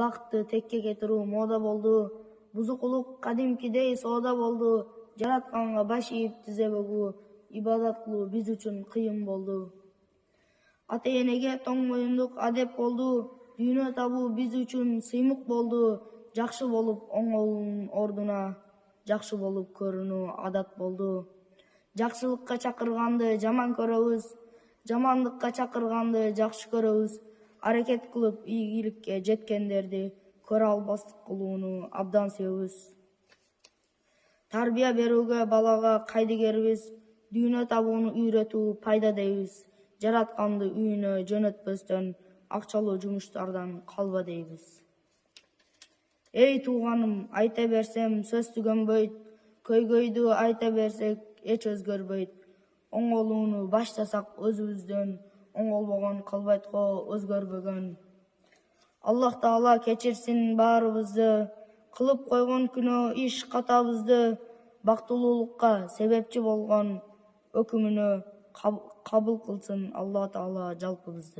бакытты текке кетирүү мода болду. Бузукулук кадимкидей соода болду. Жаратканга баш ийип тизе бөгүү, ибадат кылуу биз үчүн кыйын болду. Ата-энеге тоң моюндук адеп болду. Дүйнө табуу биз үчүн сыймык болду. Жакшы болуп оңолуунун ордуна жакшы болуп көрүнүү адат болду. Жакшылыкка чакырганды жаман көрөбүз, жамандыкка чакырганды жакшы көрөбүз. Аракет кылып ийгиликке жеткендерди көрө албастык кылууну абдан себебиз. Тарбия берүүгө балага кайдыгербиз, дүйнө табууну үйрөтүү пайда дейбиз. Жаратканды үйүнө жөнөтпөстөн, акчалуу жумуштардан калба дейбиз. Эй тууганым, айта берсем сөз түгөнбөйт, көйгөйдү айта берсек эч өзгөрбөйт. Оңолууну баштасак өзүбүздөн, оңолбогон калбайт го өзгөрбөгөн. Аллах Таала кечирсин баарыбызды, кылып койгон күнөө иш катабызды, бактылуулукка себепчи болгон өкүмүнө кабыл кылсын Алла Таала жалпыбызды.